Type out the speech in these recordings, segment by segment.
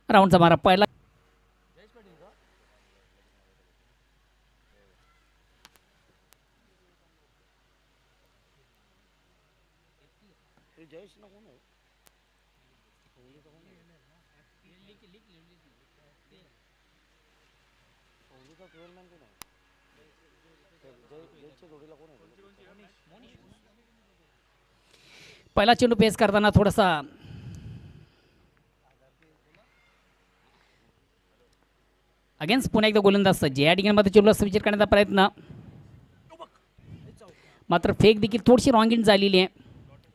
राऊंडचा मारा पहिला पहिला चेंडू पेस करताना थोडासा अगेन्स्ट पुन्हा एकदा गोलंदाज सज्ज या ठिकाणी मात्र चेंडूला स्विच करण्याचा प्रयत्न मात्र फेक देखील थोडीशी रॉंग इन झालेली आहे.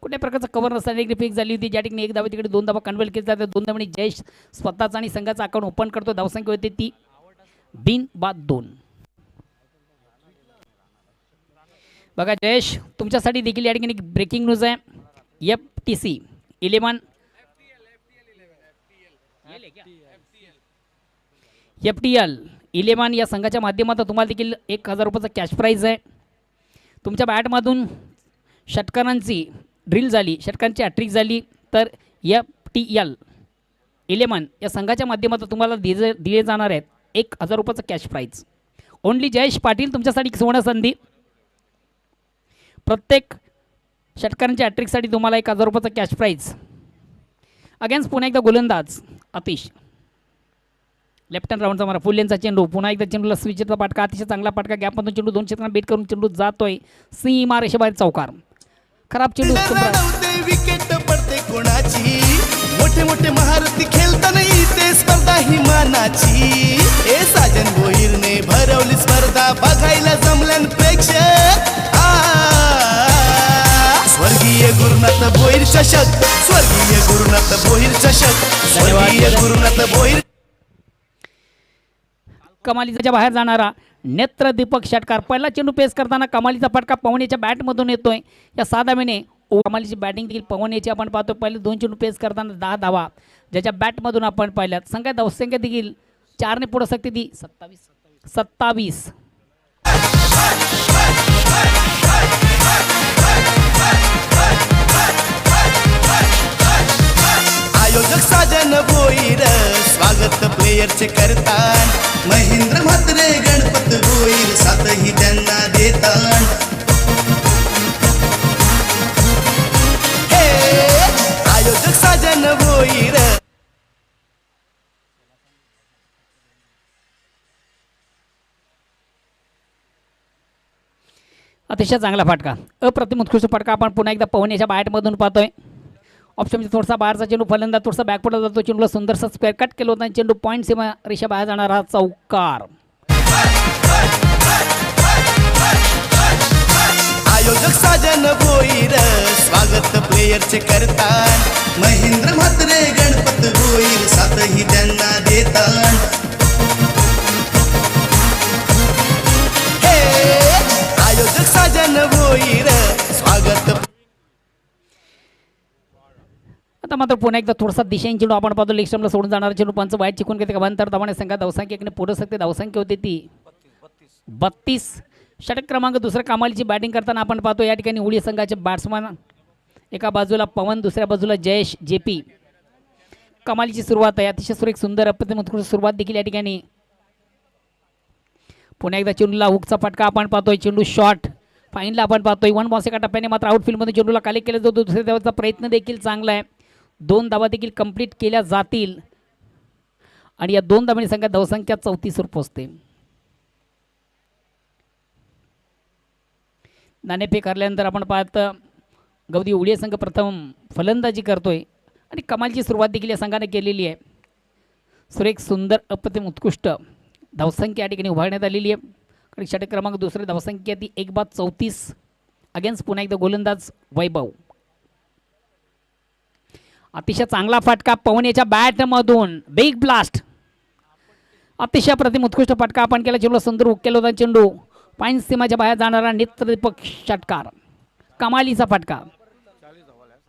कुठल्या प्रकारचा कव्हर नसताना एक फेक झाली होती ज्या ठिकाणी एक धावा तिकडे 2 धावा कन्वर्ट केली जाते. 2 धावांनी जयेश स्वतःचा आणि संघाचा अकाउंट ओपन करतो. धावसंख्या होते ती बिन बाद 2. बघा जयेश तुमच्यासाठी देखील या ठिकाणी ब्रेकिंग न्यूज आहे. FTC 11 FTL 11 या संघाच्या माध्यमातून तुम्हाला देखील 1000 रुपयाचा कॅश प्राईज आहे. तुमच्या बॅटमधून षटकारांची ड्रिल झाली, षटकांची हॅट्रिक झाली तर FTL 11 या संघाच्या माध्यमातून तुम्हाला दिले जाणार आहेत 1000 रुपयाचा cash prize. Only Jayesh Patil तुमच्यासाठी सुवर्ण संधी. प्रत्येक षटकारांच्या हॅट्रिकसाठी तुम्हाला 1000 रुपयाचा कॅश प्राईज. अगेन्स्ट पुन्हा एकदा गोलंदाज अतिश लेफ्ट हँड राऊंडचा मारा फुल लेनचा चेंडू पुन्हा एकदा चेंडूला स्विचचा पाटका अतिशय चांगला पाटका गॅपमधून चेंडू 2 क्षेत्रांना बेट करून चेंडू जातोय सीमा रेषेबाहेर चौकार. खराब चेंडू विकेट पडते कोणाची मोठे मोठे महारथी खेळताना इथे स्पर्धा ही मानाची. ए साजन भोईरने भरवली स्पर्धा बघायला जमल्यान प्रेक्षक. स्वर्गीय गुरुनाथ भोईर चषक, स्वर्गीय गुरुनाथ भोईर चषक, स्वर्गीय गुरुनाथ भोईर. कमालीच्या बाहेर जाणारा नेत्रदीपक षटकार पहिला चेंडू पेस करताना कमालीचा फटका पवनेच्या बॅटमधून येतोय. या 6 धावेने कमालीची बॅटिंग देखील पवनेची आपण पाहतो. पहिले 2 चेंडू पेस करताना 10 धावा ज्याच्या बॅटमधून आपण पाहिल्यात. संख्या धावसंख्या देखील 4 ने पुढे सकते ती 27. आयोजक साजन भोईर स्वागत प्लेयरचे करतान. महेंद्र म्हात्रे गणपत भोईर साथही त्यांना देतान. हे आयोजक साजन भोईर. अतिशय चांगला फटका अप्रतिम उत्कृष्ट फटका आपण पुन्हा एकदा पवनेच्या बॅटमधून पाहतोय. ऑप्शन थोडासा बाहेरचा चेंडू फलंदाज थोडासा बॅकफुटला जातो. चेंडूला सुंदरसा स्क्वेअर कट केला होता. चेंडू पॉईंट सीमा रेषा बाहेर जाणारा चौकार. आयोजक साजन भोईर स्वागत प्लेयरचे करतान. महेंद्र म्हात्रे गणपत भोईर साथही त्यांना देतान. हे आयोजक साजन भोईर स्वागत. आता मात्र पुन्हा एकदा थोडासा दिशेने चेंडू आपण पाहतो. लेग स्टंपला सोडून जाणारा चेंडू पंच वाईट चिकून घेते. गव्हांतर धावाने संघात धावसंख्या एकाने पुढे सकते. धावसंख्या होती ती 32. षटक क्रमांक दुसऱ्या कमालीची बॅटिंग करताना आपण पाहतो. या ठिकाणी उडी संघाचे बॅट्समन एका बाजूला पवन दुसऱ्या बाजूला जयेश JP. कमालीची सुरुवात आहे. अतिशय सुरेख सुंदर अप्रतिम उत्कृष्ट सुरुवात देखील या ठिकाणी. पुन्हा एकदा चेंडूला हुकचा फटका आपण पाहतोय. चेंडू शॉट फाईनला आपण पाहतोय. 1 बॉल्स एका टप्प्याने मात्र आउटफील्डमध्ये चेंडूला कलेक्ट केला जातो. दुसऱ्या धावाचा प्रयत्न देखील चांगला आहे. 2 धावा देखील कंप्लीट केल्या जातील आणि या 2 धावांनी संघात धावसंख्या 34 वर पोहोचते. नाणेफेक हरल्यानंतर आपण पाहतो गवदी उडिया संघ प्रथम फलंदाजी करतोय आणि कमालची सुरुवात देखील या संघाने केलेली आहे. सुरेख सुंदर अप्रतिम उत्कृष्ट धावसंख्या या ठिकाणी उभारण्यात आलेली आहे. आणि षटक क्रमांक दुसरे धावसंख्या ती 1/34. अगेन्स्ट पुन्हा एकदा गोलंदाज वैभव. अतिशय चांगला फटका पवनेच्या बॅटमधून बिग ब्लास्ट. अतिशय प्रतिम उत्कृष्ट फटका आपण केला. चेंडू सुंदर हुक केला होता. चेंडू पॉईंट सीमाच्या बाहेर जाणारा नेत्रदीपक षटकार. कमालीचा फटका.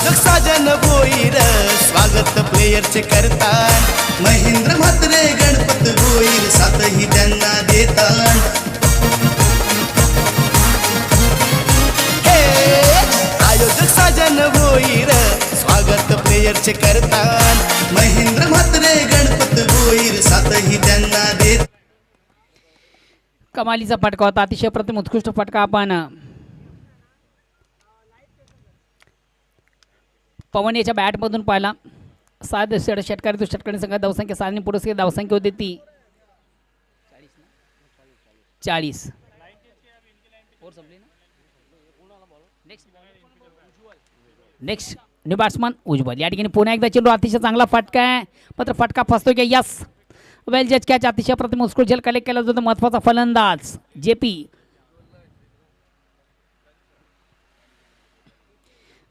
साजन भोईर स्वागत प्लेयरचे करतान. महेंद्र म्हात्रे गणपत भोईर साथही त्यांना देतान. हे आयोजक साजन भोईर स्वागत प्लेयरचे करतान. महेंद्र म्हात्रे गणपत कमालीचा फटका होता, अतिशय प्रथम उत्कृष्ट फटका आपण पवन याच्या बॅटमधून पाहिला. 7 षटकार षटकाने संघात धावसंख्या 7 पुरस्कृत धावसंख्या होती ती 40. नेक्स्ट न्यू बॅट्समन उज्ज्वल. या ठिकाणी पुन्हा एकदा चेंडू अतिशय चांगला फटका आहे, मात्र फटका फसतो की यस वेल जज कॅच. अतिशय प्रथम उत्कृष्ट झेल कलेक्ट केला जातो महत्वाचा फलंदाज JP.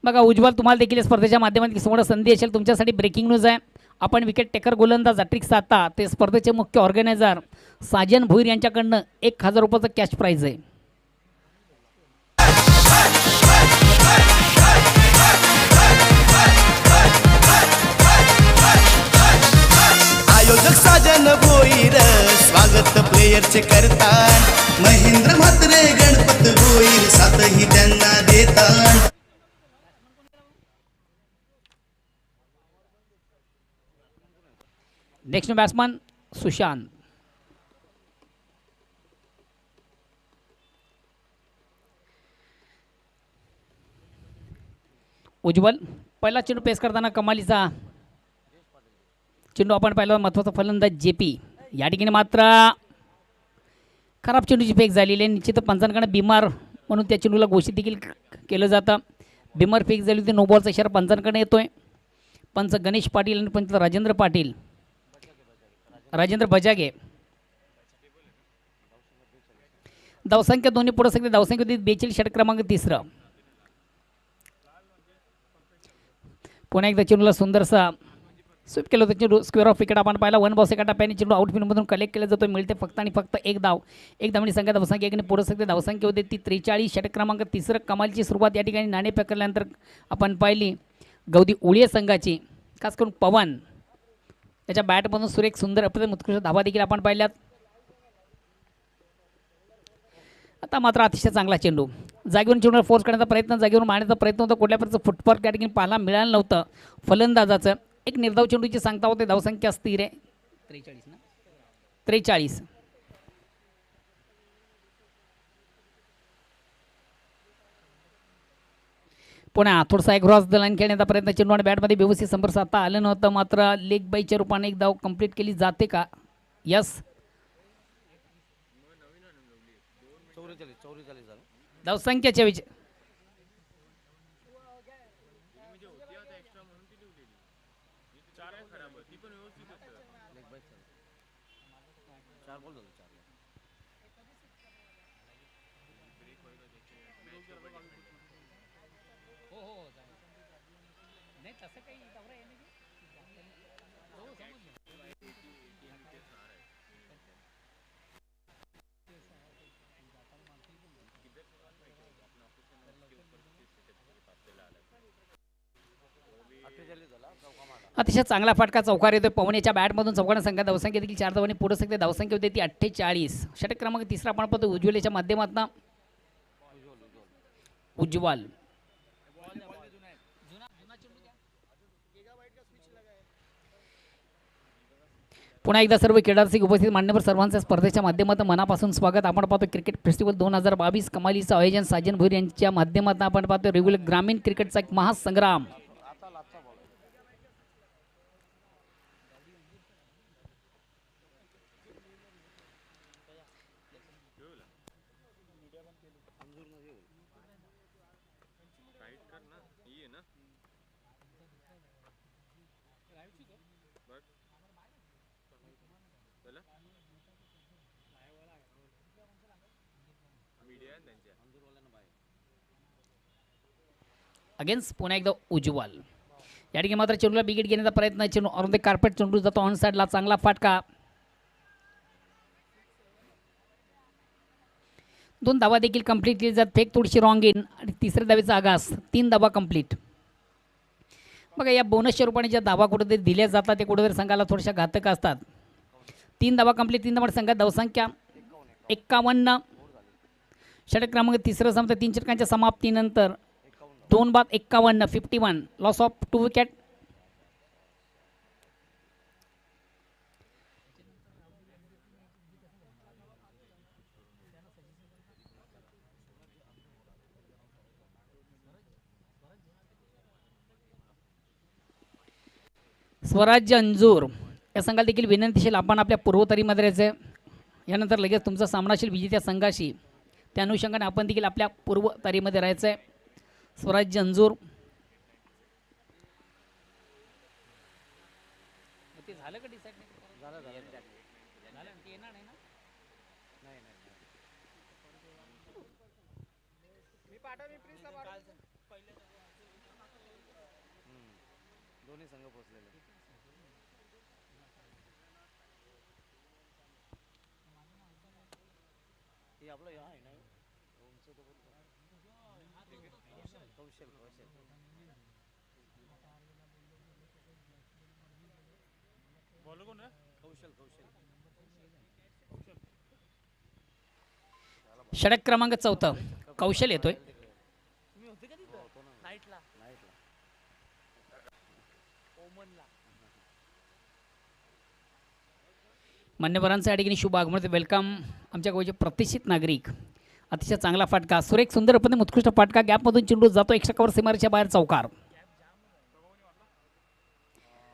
बघा उज्ज्वल, तुम्हाला देखील या स्पर्धेच्या माध्यमातून समोर संधी असेल. तुमच्यासाठी ब्रेकिंग न्यूज आहे. आपण विकेट टेकर गोलंदाज अट्रिक साता ते स्पर्धेचे मुख्य ऑर्गनायझर साजन भोईर यांच्याकडनं 1000 रुपयाचं कॅश प्राइज आहे. आयोजक साजन भोईर स्वागत प्लेयरचे करतात. महेंद्र म्हात्रे गणपत भोईर साथही त्यांना देतात. Next batsman Sushant. उज्ज्वल पहिला चेंडू पेस करताना कमालीचा चेंडू आपण पाहिला, महत्वाचा फलंदाज JP. या ठिकाणी मात्र खराब चेंडूची फेक झालेली आहे. निश्चित पंचांकडे बिमार म्हणून त्या चेंडूला घोषित देखील केलं जातं. बिमार फेक झाली होती, नो बॉलचा इशारा पंचांकडे येतोय. पंच गणेश पाटील आणि पंच राजेंद्र बजागे. धावसंख्या दोन्ही पुढे सगळे धावसंख्या होती 42. षटक क्रमांक 3. पुन्हा एकदा चेंडूला सुंदरसा स्वीप केलं होतं. चेंडू स्क्वेअर ऑफ विकेट आपण पाहिला. 1 बॉस एका टप्प्याने चेंडू आउटफील्डमधून कलेक्ट केला जातो. मिळते फक्त आणि फक्त 1 धाव. 1 धावणी संख्या धावसंख्या एकाने पुढे सगळे धावसंख्या होते ती 43. षटक क्रमांक 3. कमालची सुरुवात या ठिकाणी नाणे पकडल्यानंतर आपण पाहिली गौदी उळिये संघाची, खास करून पवन त्याच्या बॅटमधून सुरेख सुंदर अप्रतिम उत्कृष्ट धावा देखील आपण पाहिल्यात. आता मात्र अतिशय चांगला चेंडू जागेवरून चेंडूला फोर्स करण्याचा प्रयत्न, जागेवरून मारण्याचा प्रयत्न होता. कुठल्या प्रकारचं फुटवर्क या ठिकाणी पाहायला मिळालं नव्हतं फलंदाजाचं. एक निर्धाव चेंडूची सांगता होते. धावसंख्या स्थिर आहे 43. पुन्हा थोडासा एक क्रॉस द लाईन खेळण्याचा प्रयत्न, चेंडू आणि बॅटमध्ये व्यवस्थित संपर्क साधता आलं नव्हतं. मात्र लेग बाईच्या रूपाने एक धाव कंप्लीट केली जाते का? यस. धावसंख्याच्या विजय अतिशय चांगला फटका चौकार येतोय. पवनेच्या बॅटमधून चौकाने संघात धावसंख्या देखील 4 धावांनी पुढे सगळे धावसंख्या होती ती 48. षटक क्रमांक 3 आपण पाहतो उज्ज्वलेच्या माध्यमातून. उज्ज्वल पुन्हा एकदा सर्व क्रीडारसिक उपस्थित मान्यवर सर्वांच्या स्पर्धेच्या माध्यमातून मनापासून स्वागत. आपण पाहतो क्रिकेट फेस्टिवल 2022 कमालीचं आयोजन साजन भोईर यांच्या माध्यमातून आपण पाहतो. रेग्युलर ग्रामीण क्रिकेटचा एक महासंग्राम. अगेन्स्ट पुन्हा एकदा उज्ज्वल. या ठिकाणी मात्र चेंडूला विकेट घेण्याचा प्रयत्न, चेंडू ऑन द कार्पेट चेंडू जातो ऑन साईडला. चांगला फटका. 2 धावा देखील कंप्लीट केली जात. फेक थोडीशी रॉंग इन आणि 3ऱ्या धावेचा आगास. 3 धावा कंप्लीट. बघा या बोनसच्या रूपाने ज्या धावा कुठेतरी दिल्या जातात ते कुठेतरी संघाला थोड्याशा घातक असतात. 3 धावा कंप्लीट. 3 धावा संघात धावसंख्या 51. षटक क्रमांक 3 संपतं. 3 षटकांच्या समाप्तीनंतर 2 बाद 51. 51. Loss of 2 wicket. स्वराज्य अंजूर या संघाला देखील विनंतीशील आपण आपल्या पूर्वतरीमध्ये राहायचं आहे. यानंतर लगेच तुमचा सामना असेल विजेत्या संघाशी. त्या अनुषंगाने आपण देखील आपल्या पूर्वतरीमध्ये राहायचं आहे. स्वराज्य अंजूर झालं का डिसाईड? दोन्ही संघ पोचलेले. हे आपलं या आहे ना ओमचं तो बोलतो. कौशल कौशल बोलो कोण रे? कौशल कौशल षटक क्रमांक 4 कौशल येतोय. तुम्ही होते का तिथं नाईटला? नाईटला ओमनला. मान्यवरांचं या ठिकाणी शुभ आगमन. वेलकम आमच्या गावचे प्रतिष्ठित नागरिक. अतिशय चांगला फाटका सुरेख सुंदरपणे उत्कृष्ट फाटका गॅपमधून चेंडू जातो 100 कवर सीमारेषेच्या बाहेर चौकार.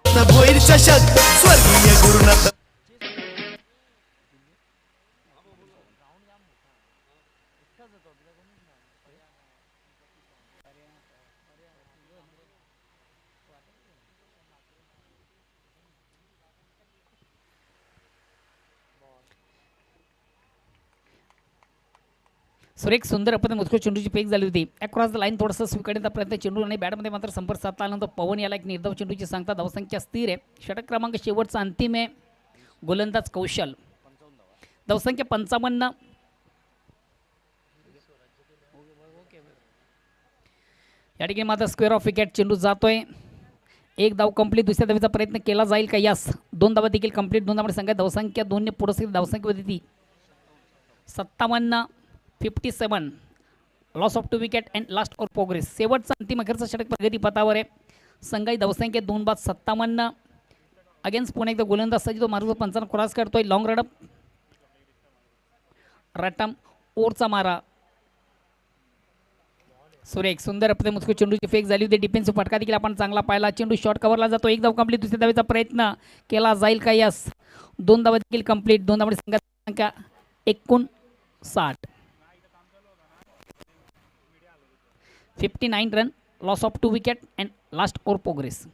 भोईर चषक स्वर्गीय गुरुनाथ. सुरेख सुंदर अपने उत्कृष्ट चेंडूची फेक झाली होती. अक्रॉस द लाईन थोडासा स्वीकारण्याचा प्रयत्न चेंडू आणि बॅटमध्ये मात्र संपर्क साधला आल्यानंतर पवन याला एक निर्धाव चेंडूची सांगता. धावसंख्या स्थिर आहे. षटक क्रमांक शेवटचा अंतिम आहे. गोलंदाज कौशल. धावसंख्या 55. या ठिकाणी मात्र स्क्वेअर ऑफ विकेट चेंडू जातोय. एक धाव कंप्लीट. दुसऱ्या धावेचा प्रयत्न केला जाईल का? यस. 2 धावा देखील कंप्लीट. 2 धावांची संख्या धावसंख्या 2 ने पुरस्कृत धावसंख्या होती 57. 57 loss of 2 wicket and last over progress. शेवटचा अंतिम अखेरचा षटक प्रगती पथावर आहे. संघाची धावसंख्या 2 बाद 57. अगेन्स्ट पुन्हा एकदा गोलंदाज सजितो मार्ग 55 क्रॉस करतोय. लॉंग रडप रटम ओरचा मारा. सुरेख सुंदर अपने मुस्को चेंडूची फेक झाली होती. डिफेन्सिव्ह फटका देखील आपण चांगला पाहिला. चेंडू शॉर्ट कव्हरला जातो. एक धाव कंप्लीट. दुसऱ्या धावेचा प्रयत्न केला जाईल का? यस. 2 धावा देखील कंप्लीट. 2 धावांची संख्या 59. 59 run loss of 2 wicket and last over progress.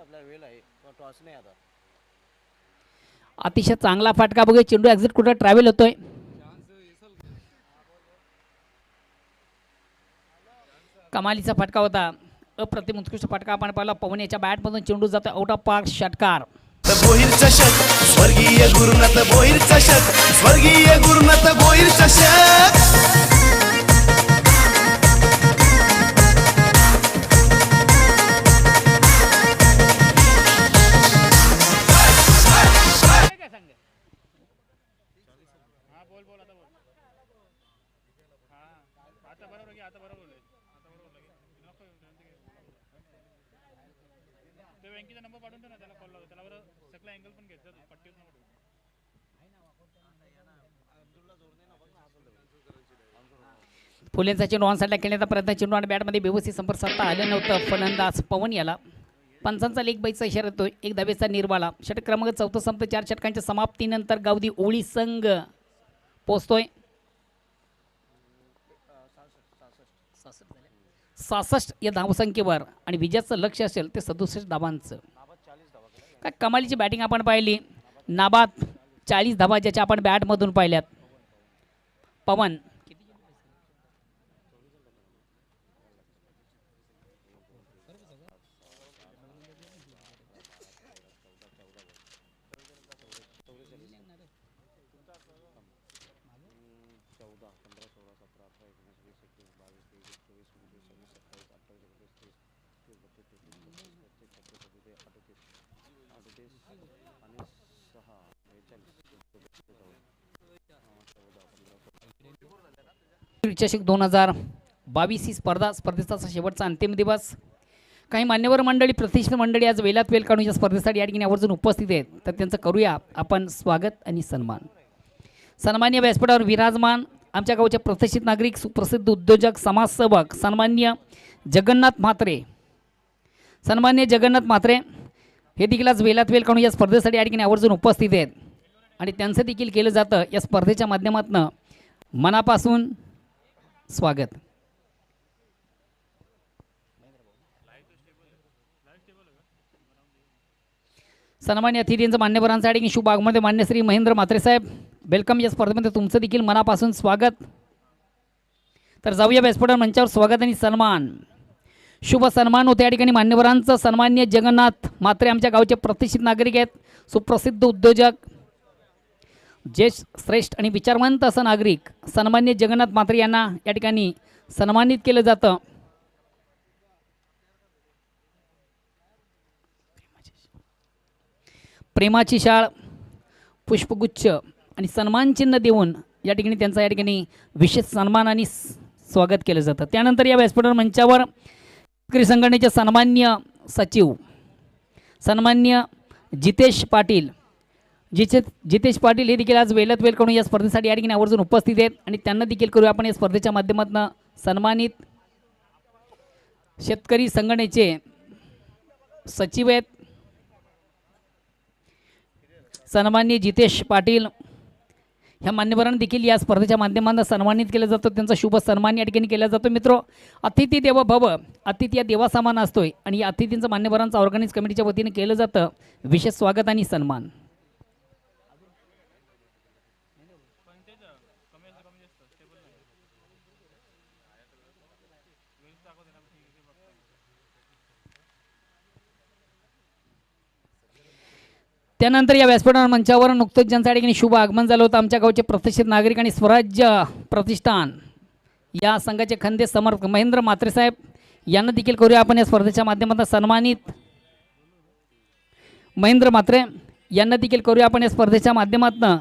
आपला वेळ आहे टॉस नाही आता. अतिशय चांगला फटका बघूया. चेंडू एक्झिट कुठे ट्रॅव्हल होतोय. कमालीचा फटका होता. अप्रतिम उत्कृष्ट फटका आपण पाहिला. पवन याच्या बॅटमधून चेंडू जातो आउट ऑफ पार्क. षटकार. भोईर चषक स्वर्गीय गुरुनाथ. भोईर चषक स्वर्गीय गुरुनाथ. भोईर चषक. फुलेंचा चेंडू ऑन साईडला खेळण्याचा प्रयत्न. चेंडू आणि बॅटमध्ये व्यवस्थित संपर्क साधता आलं नव्हतं. फलंदाज पवन याला पंचांचा लेग बाईचा इशारा येतोय. एक धावेचा निर्वाळा. षटक क्रमांक 4 संपतो. 4 षटकांच्या समाप्तीनंतर गावदी ओळी संघ पोचतोय 66 या धावसंख्येवर आणि विजयाचं लक्ष असेल ते 67 धावांचं. काय कमालीची बॅटिंग आपण पाहिली. नाबाद 40 धावा ज्याच्या आपण बॅटमधून पाहिल्यात. पवन चषक 2022 ही स्पर्धेचा शेवटचा अंतिम दिवस. काही मान्यवर मंडळी प्रतिष्ठित मंडळी आज वेलात वेल काढून या स्पर्धेसाठी या ठिकाणी आवर्जून उपस्थित आहेत, तर त्यांचं करूया आपण स्वागत आणि सन्मान. सन्मान्य व्यासपीठावर विराजमान आमच्या गावचे प्रतिष्ठित नागरिक, सुप्रसिद्ध उद्योजक, समाजसेवक सन्मान्य जगन्नाथ म्हात्रे. सन्मान्य जगन्नाथ म्हात्रे हे देखील आज वेलात वेल काढून या स्पर्धेसाठी या ठिकाणी आवर्जून उपस्थित आहेत आणि त्यांचं देखील केलं जातं या स्पर्धेच्या माध्यमातून मनापासून स्वागत. सन्मान्य अतिथींचं मान्यवरांच्या ठिकाणी शुभ आगमन मान्य श्री महेंद्र म्हात्रे साहेब, वेलकम. या स्पर्धेमध्ये तुमचं देखील मनापासून स्वागत. तर जाऊया व्यासपीठावर मंचावर स्वागत आणि सन्मान. शुभ सन्मान होते या ठिकाणी मान्यवरांचं. सन्मान्य जगन्नाथ म्हात्रे आमच्या गावचे प्रतिष्ठित नागरिक आहेत, सुप्रसिद्ध उद्योजक, ज्येष्ठ श्रेष्ठ आणि विचारवंत असं नागरिक सन्मान्य जगन्नाथ म्हात्रे यांना या ठिकाणी सन्मानित केलं जातं. प्रेमाची शाळ, पुष्पगुच्छ आणि सन्मानचिन्ह देऊन या ठिकाणी त्यांचा या ठिकाणी विशेष सन्मान आणि स्वागत केलं जातं. त्यानंतर या व्यासपीठावर मंचावर शेतकरी संघटनेचे सन्मान्य सचिव सन्मान्य जितेश पाटील जितेश पाटील हे देखील आज वेलात वेल करून या स्पर्धेसाठी या ठिकाणी आवर्जून उपस्थित आहेत आणि त्यांना देखील करूया आपण या स्पर्धेच्या माध्यमातून सन्मानित. शेतकरी संघटनेचे सचिव आहेत सन्मान्य जितेश पाटील. ह्या मान्यवरांना देखील या स्पर्धेच्या माध्यमातून सन्मानित केलं जातं, त्यांचा शुभ सन्मान या ठिकाणी केला जातो. मित्र, अतिथी देवो भव, अतिथी या देवासमान असतोय आणि या अतिथींचं मान्यवरांचं ऑर्गनाइज कमिटीच्या वतीने केलं जातं विशेष स्वागत आणि सन्मान. त्यानंतर या व्यासपीठावर मंचावर नुकतंच ज्यांच्या ठिकाणी शुभ आगमन झालं होतं आमच्या गावचे प्रतिष्ठित नागरिक आणि स्वराज्य प्रतिष्ठान या संघाचे खंदे समर्थ महेंद्र म्हात्रे साहेब यांना देखील करूया आपण या स्पर्धेच्या माध्यमातून सन्मानित. महेंद्र म्हात्रे यांना देखील करूया आपण या स्पर्धेच्या माध्यमातून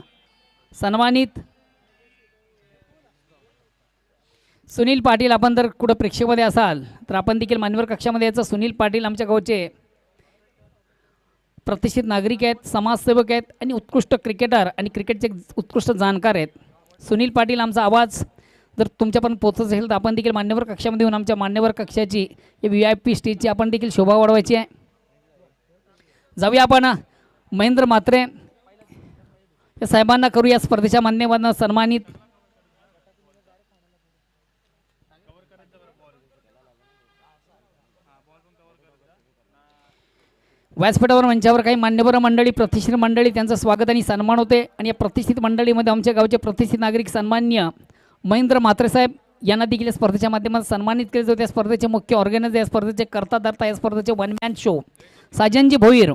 सन्मानित. सुनील पाटील, आपण जर कुठं प्रेक्षकमध्ये असाल तर आपण देखील मान्यवर कक्षामध्ये यायचं. सुनील पाटील आमच्या गावचे प्रतिष्ठित नागरिक आहेत, समाजसेवक आहेत आणि उत्कृष्ट क्रिकेटर आणि क्रिकेटचे उत्कृष्ट जाणकार आहेत. सुनील पाटील आमचा आवाज जर तुमच्यापर्यंत पोहोचत असेल तर आपण देखील मान्यवर कक्षामध्ये येऊन आमच्या मान्यवर कक्षाची या VIP स्टेजची आपण देखील शोभा वाढवायची आहे. जाऊया आपण महेंद्र म्हात्रे या साहेबांना करूया स्पर्धेच्या माध्यमातून सन्मानित. व्यासपीठावर मंचावर काही मान्यवर मंडळी, प्रतिष्ठित मंडळी त्यांचं स्वागत आणि सन्मान होते आणि या प्रतिष्ठित मंडळीमध्ये आमच्या गावचे प्रतिष्ठित नागरिक सन्मान्य महेंद्र म्हात्रे साहेब यांना देखील स्पर्धेच्या माध्यमातून सन्मानित केले जाते. या स्पर्धेचे मुख्य ऑर्गनायझर, या स्पर्धेचे कर्ता धर्ता, या स्पर्धेचे one man show Sajanji Bhoir.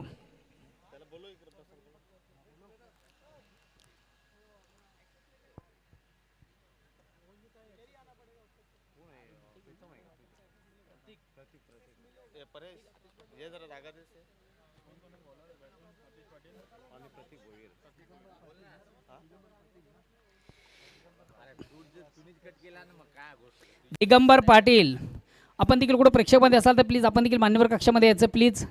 Digambar Patil, आपण देखील कुठं प्रेक्षकमध्ये असाल तर प्लीज आपण देखील मान्यवर कक्षामध्ये यायचं प्लीज.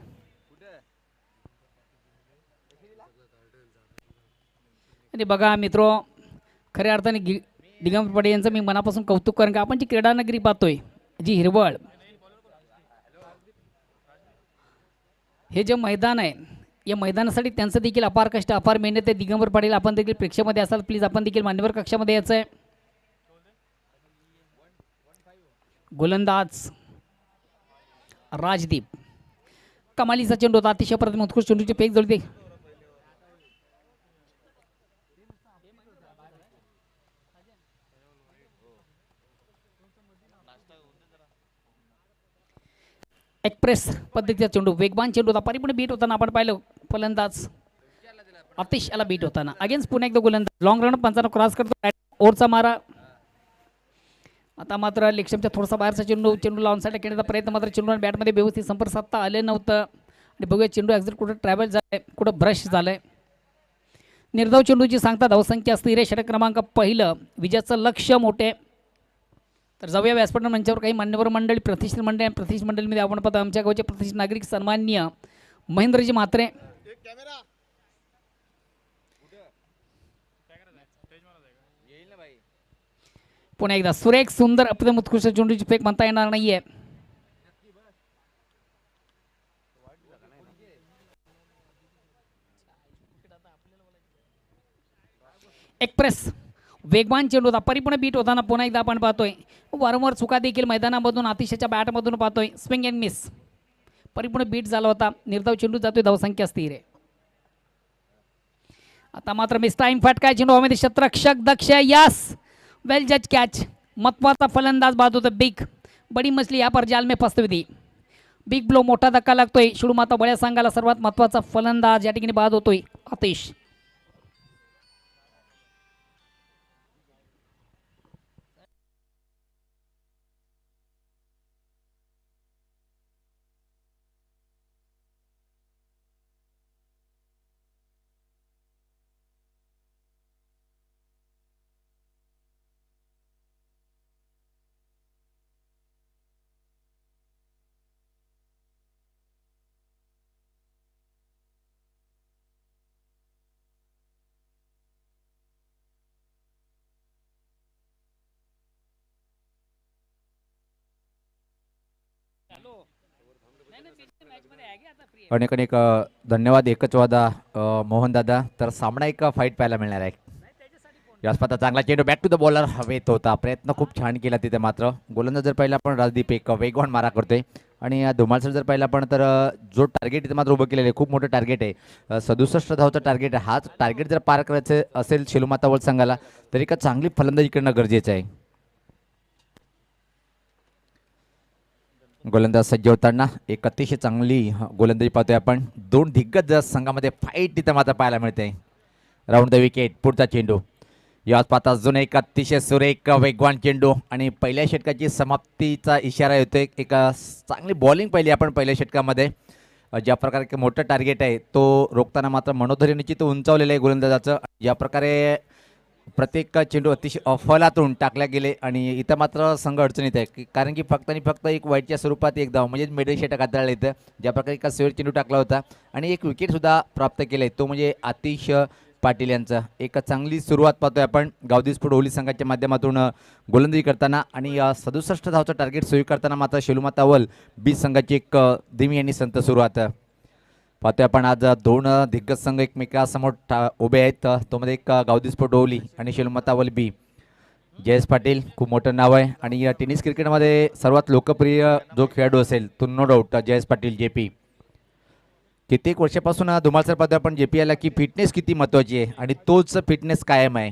आणि बघा मित्रो, खऱ्या अर्थाने दिगंबर पाटील यांचं मी मनापासून कौतुक करेन का आपण जी क्रीडा नगरी पाहतोय, जी हिरवळ, हे जे मैदान आहे या मैदानासाठी त्यांचं देखील अपार कष्ट, अपार मेहनत आहे. दिगंबर पाटील, आपण देखील प्रेक्षकमध्ये असाल प्लीज आपण देखील मान्यवर कक्षामध्ये यायचं आहे. गोलंदाज राजदीप, कमालीचा चेंडू होता, अतिशय प्रथम उत्कृष्ट चेंडूची फेक जोडते. एक्सप्रेस पद्धतीचा चेंडू, वेगवान चेंडू होता, परिपूर्ण बीट होताना आपण पाहिलं. फलंदाज आतिश याला बीट होताना अगेन्स्ट पुन्हा एकदा गोलंदाज लॉंग रन पंचांना क्रॉस करतो, ओव्हरचा मारा. आता मात्र लेगस्टम्पच्या थोडासा बाहेरचा चेंडू लावून साईडला खेळण्याचा प्रयत्न, मात्र चेंडू आणि बॅटमध्ये व्यवस्थित संपर्क साधता आले नव्हतं आणि बघूया चेंडू ॲक्झिट कुठं ट्रॅव्हल झालं आहे, कुठं ब्रश झालं आहे. निर्धाव चेंडूची सांगता धावसंख्या स्थिर आहे. षटक क्रमांक पहिलं, विजयाचं लक्ष्य मोठे. तर जाऊया व्यासपीठ मंचावर काही मान्यवर मंडळी प्रतिष्ठित मंडळी आणि प्रतिष्ठित मंडळीमध्ये आपण पाहतो आमच्या गावचे प्रतिष्ठित नागरिक सन्माननीय महेंद्रजी म्हात्रे. पुन्हा एकदा सुरेख सुंदर अप्रतिम उत्कृष्ट चेंडूची फेक म्हणता येणार नाहीये. एक्सप्रेस वेगवान चेंडू होता परिपूर्ण बीट होताना पुन्हा एकदा आपण पाहतोय. वारंवार चुका देखील मैदानामधून अतिशयच्या बॅटमधून पाहतोय. स्विंग अँड मिस परिपूर्ण बीट झाला होता. निर्धाव चेंडू जातोय. धावसंख्या स्थिर आहे. आता मात्र मिस टाइम फटका चेंडू हवेमध्ये शतरक्षक दक्ष यस वेल जज कॅच. महत्वाचा फलंदाज बाद होता बिग. बडी मछली यहाँ पर जाल में फंसती हुई. बिग ब्लो मोठा धक्का लागतोय. शिडू माता बळ्या संघाला सर्वात महत्वाचा फलंदाज या ठिकाणी बाद होतोय आतिश. अनेक अनेक धन्यवाद. एकच वादा मोहनदादा. तर सामना एक फाईट पाहायला मिळणार आहे. याच पाहता चांगला चेंडू बॅक टू द बॉलर हवेत होता. प्रयत्न खूप छान केला तिथे. मात्र गोलंदाज जर पाहिला आपण राजदीप एक वेगवान मारा करतोय. आणि धुमाळसर जर पाहिला आपण तर जो टार्गेट इथे मात्र उभं केलेलं आहे खूप मोठं टार्गेट आहे. 67 धावचं टार्गेट आहे. हाच टार्गेट जर पार करायचं असेल शेलूमाता वर्ल्ड संघाला तरी का चांगली फलंदाजी करणं गरजेचं आहे. गोलंदाज सज्ज होताना एक अतिशय चांगली गोलंदाजी पाहतोय आपण. दोन दिग्गज संघामध्ये फाईट तिथं मात्र पाहायला मिळते. Round the wicket. पुढचा चेंडू याच पाहता अजून एक अतिशय सुरेख वेगवान चेंडू आणि पहिल्या षटकाची समाप्तीचा इशारा येतोय. एक चांगली बॉलिंग पाहिली आपण पहिल्या षटकामध्ये. ज्या प्रकारे एक मोठं टार्गेट आहे तो रोखताना मात्र मनोधैर्य निश्चित उंचावलेलं आहे गोलंदाजाचं. ज्या प्रकारे प्रत्येक चेंडू अतिशय अफलातून टाकल्या गेले आणि इथं मात्र संघ अडचणीत आहे. कारण की फक्त आणि फक्त एक वाईटच्या स्वरूपात एक धाव म्हणजे मिडल षटक हाताळलं येतं. ज्या प्रकारे एका सेव्हर चेंडू टाकला होता आणि एक विकेटसुद्धा प्राप्त केलं आहे तो म्हणजे आतिश पाटील यांचा. एक चांगली सुरुवात पाहतोय आपण गावदीसपूर ओली संघाच्या माध्यमातून गोलंदाजी करताना. आणि 67 धावचं टार्गेट स्वीकारताना मात्र शेलूमाता वल बी संघाची एक धीमी आणि संत सुरुवात पाहतोय आपण. आज दोन दिग्गज संघ एकमेकासमोर उभे आहेत. तो मध्ये एक गावदीसपूर ओली आणि शेलूमाता वल बी. जयेश पाटील खूप मोठं नाव आहे आणि टेनिस क्रिकेटमध्ये सर्वात लोकप्रिय जो खेळाडू असेल तो no doubt Jayesh Patil JP. कित्येक वर्षापासून धुमाळसर पाहतोय आपण JP याला की फिटनेस किती महत्वाची आहे आणि तोच फिटनेस कायम आहे.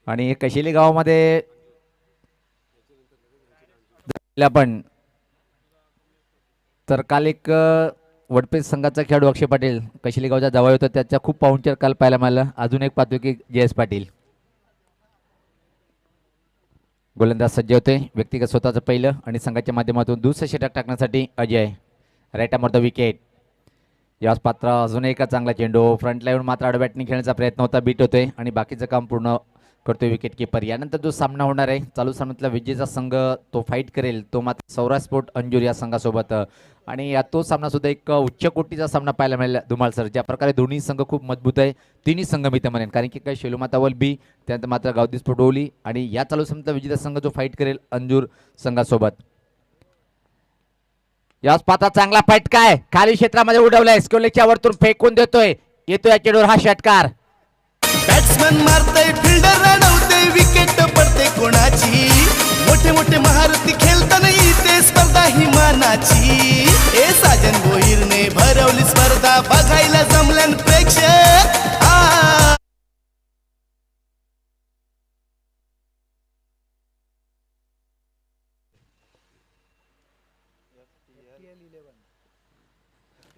आणि कशेली गावामध्ये आपण तर काल एक वडपेज संघाचा खेळाडू अक्षय पाटील कशेली गावच्या जवळ होता. त्याच्या खूप पाहुणचार काल पाहायला मिळाला. अजून एक पाहतोय की जयेश पाटील. गोलंदाज सज्ज होते. व्यक्तिगत स्वतःचं पहिलं आणि संघाच्या माध्यमातून दुसरं षटक टाकण्यासाठी Ajay. Right arm off the wicket. याच पात्र अजून एक चांगला चेंडू फ्रंटला येऊन मात्र आडबॅटने खेळण्याचा प्रयत्न होता. बीट होतोय आणि बाकीचं काम पूर्ण करतोय विकेट किपर. यानंतर जो सामना होणार आहे चालू सामन्यातला विजेचा संघ तो फाईट करेल तो मात्र सौराष्ट्र स्पोर्ट अंजूर या संघासोबत. आणि तो सामना सुद्धा एक उच्च कोटीचा सामना पाहायला मिळाला धुमाळसर. ज्या प्रकारे दोन्ही संघ खूप मजबूत आहे. तिन्ही संघ मी तर म्हणेन कारण की काय शेलूमाता वल बी त्यानंतर मात्र गावदीसपूर ओली आणि या चालू सामन्यातला विजेता संघ जो फाईट करेल अंजूर संघासोबत. याच पाता चांगला फटका आहे. खाली क्षेत्रामध्ये उडवलाय. स्कोलेच्या वरतून फेकून देतोय. येतोय या चेंडूवर हा षटकार. बॅट्समन मारतय फिल्डर रडवते विकेट पडते कोणाची. मोठे मोठे महारथी खेळताना इथे स्पर्धा ही मानाची. ए साजन भोईरने भरवली स्पर्धा बघायला जमल्यान प्रेक्षक.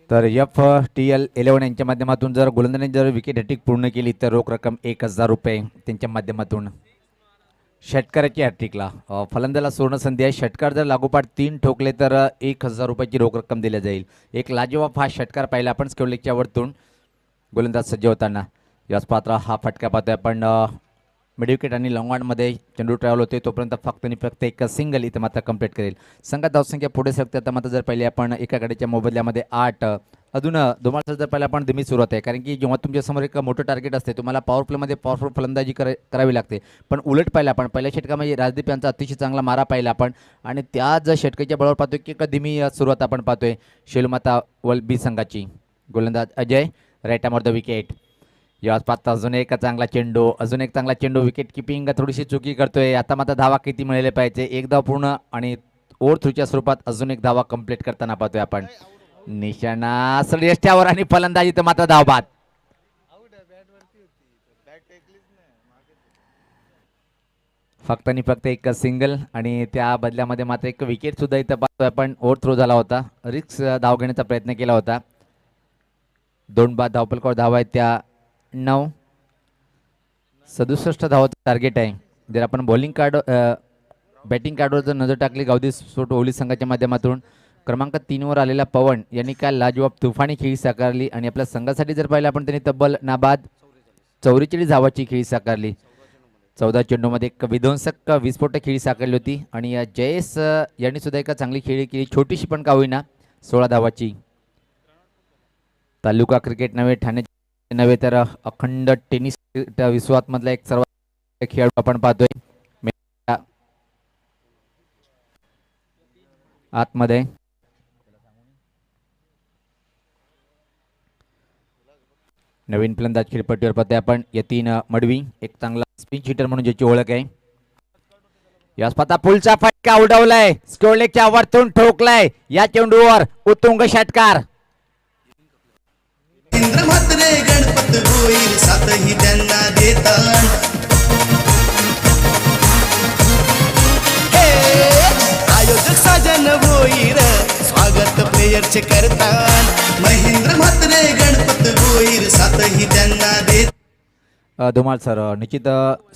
तर FTL11 यांच्या माध्यमातून जर गोलंदाजाने जर विकेट हॅट्रिक पूर्ण केली तर रोख रक्कम 1000 रुपये त्यांच्या माध्यमातून. षटकाराची हॅट्रिकला फलंदाला सुवर्ण संधी आहे. षटकार जर लागोपाठ 3 ठोकले तर 1000 रुपयाची रोख रक्कम दिली जाईल. एक लाजवाब हा षटकार पाहिला आपण स्क्वेअरलेगच्या वरतून गोलंदाज सज्ज होताना. याच पात्र हा फटका पाहतोय आपण मिडविकेट आणि लॉंगॉनमध्ये चेंडू ट्रॅव्हल होते तोपर्यंत फक्त आणि फक्त एक सिंगल इथं मात्र कंप्लीट करेल. संघात धावसंख्या पुढे सरते. आता मात्र जर पहिले आपण एका गाडीच्या मोबदल्यामध्ये 8 अजून धुमाळ जर पहिले आपण धीमी सुरुवात आहे, कारण की जेव्हा तुमच्यासमोर एक मोठं टार्गेट असते तुम्हाला पॉवर प्लेमध्ये पॉवरफुल फलंदाजी करावी लागते. पण उलट पाहिलं आपण पहिल्या षटकामध्ये राजदीप यांचा अतिशय चांगला मारा पाहिला आपण, आणि त्या जर षटकाच्या बळावर पाहतोय की एक धीमी सुरुवात आपण पाहतोय शेलूमाता वलबी संघाची. गोलंदाज Ajay right arm the wicket. याच पाहता अजून एक चांगला चेंडू, विकेट किपिंग थोडीशी चुकी करतोय. आता मात्र धावा किती मिळाले पाहिजे, एक धाव पूर्ण आणि ओव्हर थ्रूच्या स्वरूपात अजून एक धावा कंप्लीट करताना पाहतोय आपण. निशाणा रस्त्यावर आणि फलंदाजी तर मात्र धाव बाद. फक्त आणि फक्त एक सिंगल आणि त्या बदल्यामध्ये मात्र एक विकेट सुद्धा इथं पाहतोय आपण. ओव्हर थ्रो झाला होता, रिक्स धाव घेण्याचा प्रयत्न केला होता. 2 बाद धावपलकावर धावा आहेत त्या 9. 67 धावाचं टार्गेट आहे. जर आपण बॅटिंग कार्डवर जर नजर टाकली गावदी स्पोर्ट ओली संघाच्या माध्यमातून क्रमांक 3 वर आलेला पवन यांनी काल लाजवाब तुफानी खेळी साकारली आणि आपल्या संघासाठी जर पाहिलं आपण त्यांनी तब्बल नाबाद 44 धावाची खेळी साकारली. 14 चेंडूमध्ये एक विध्वंसक विस्फोटक खेळी साकारली होती आणि जयेश यांनी सुद्धा एक चांगली खेळी केली, छोटीशी पण का होईना, 16 धावाची. तालुका क्रिकेट नव्हे, ठाणे नव्हे तर अखंड टेनिस विश्वामधला एक सर्वात खेळाडू आपण पाहतोय आतमध्ये. नवीन फलंदाज खेळपट्टीवर पाहतोय आपण यतीन मडवी, एक चांगला स्पिन हिटर म्हणून ज्याची ओळख आहे. याच पाहता पुलचा फटका उडवलाय, स्टोलेकच्या वरतून ठोकलाय, या चेंडूवर उत्तुंग षटकार. इंद्र म्हात्रे गणपत होईल सातही त्यांना देतान. हे आयोजक साजन भोईर स्वागत प्लेयरचे करतान. महेंद्र म्हात्रे गणपत होईल सातही त्यांना देत. धुमाळ सर, निश्चित